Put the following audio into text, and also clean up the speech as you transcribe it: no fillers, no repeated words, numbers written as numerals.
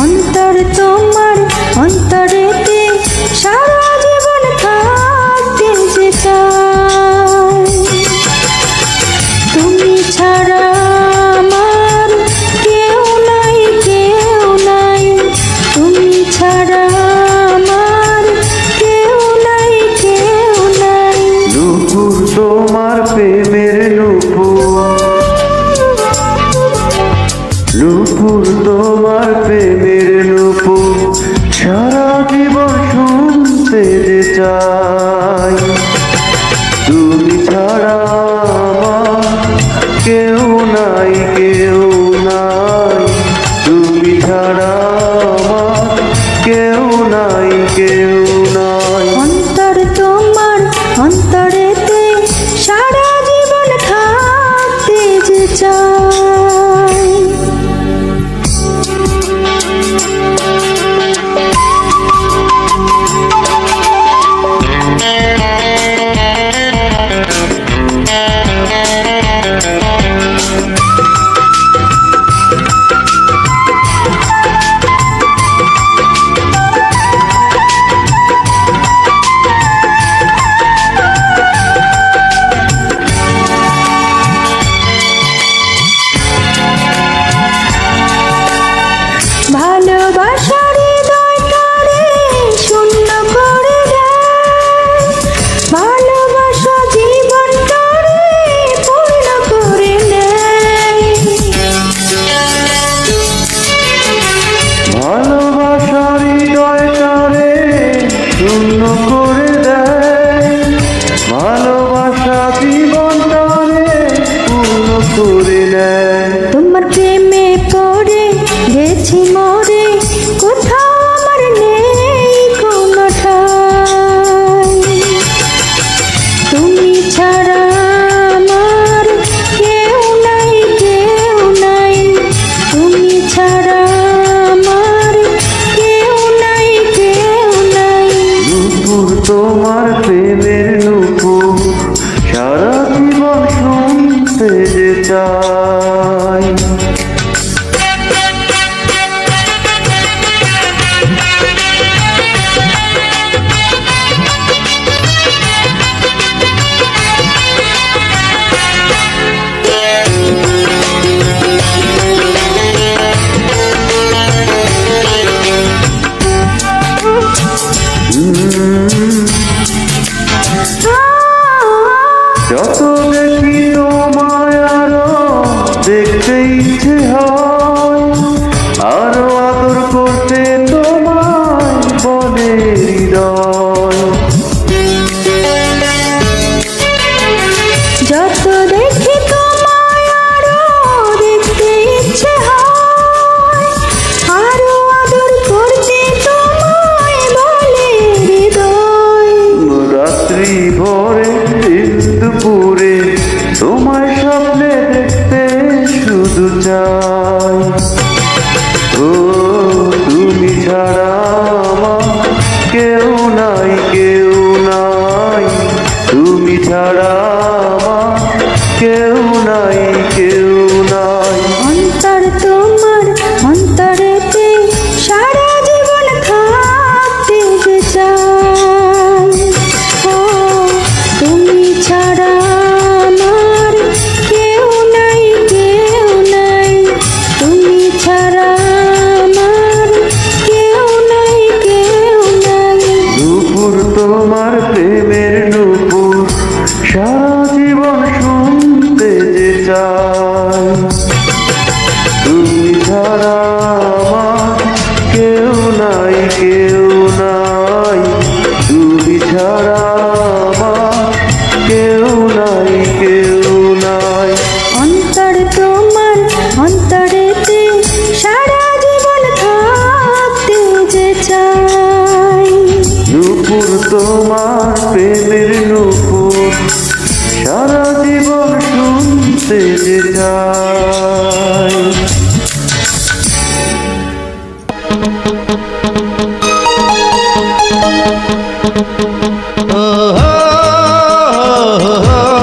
অন্তর তোমার অন্তরেতে সারা জীবন থাকতে যে চাই। তুমি ছাড়া আমার কেউ নাই, কেউ নাই। তুমি ছাড়া আমার কেউ নাই, কেউ নাই। নুপুর তোমার প্রেমের নুপুর, নুপুর তোমার প্রেমের নুপুর, সারা জীবন শুনতে যে চাই। তুমি ছাড়া আমার কেউ নাই, কেউ নাই। তুমি ছাড়া আমার কেউ নাই, কেউ নাই। অন্তর তোমার অন্তরেতে সারা জীবন থাকতে যে চাই। ভালোবাসার হৃদয়টারে শূন্য করে দেয়, ভালোবাসা জীবনটারে পূর্ণ করে নেয়। ভালোবাসার হৃদয়টারে শূন্য করে দেয়, ভালোবাসা জীবনটারে পূর্ণ করে নেয়। তোমার প্রেমে পড়ে গেছি মরে, কোথাও আমার নেই কোনো ঠাঁই। তুমি ছাড়া আমার কেউ নাই, কেউ নাই। তুমি ছাড়া আমার কেউ নাই, কেউ নাই। নুপুর তোমার প্রেমের নুপুর, সারা জীবন শুনতে যে চাই। যত দেখি তোমায় আরো দেখতে ইচ্ছে হয়, আরো আদর করতে তোমায় বলে হৃদয়। যত দেখি তোমায় আরো দেখতে ইচ্ছে হয়, আরো আদর করতে তোমায় বলে হৃদয়। রাত্রি ভোরে দুপুরে তোমায় স্বপ্নে দেখতে শুধু চাই। ও তুমি ছাড়া আমার কেউ নাই, কেউ নাই। তুমি ছাড়া আমার কেউ নাই, কেউ নাই। অন্তর তোমার অন্তরেতে সারা জীবন থাকতে যে চাই। ও তুমি ছাড়া আমার কেউ নাই, কেউ নাই। তুমি ছাড়া আমার কেউ নাই, কেউ নাই। নুপুর তোমার প্রেমের নুপুর, সারা জীবন শুনতে যে চাই। তুমি ছাড়া আমার কেউ নাই, কেউ নাই। তুমি ছাড়া আমার কেউ নাই, কেউ নাই। অন্তর তোমার অন্তরেতে সারা জীবন থাকতে যে চাই। নুপুর তোমার প্রেমের নুপুর, সারা জীবন শুনতে যে চাই। oh, oh, oh, oh.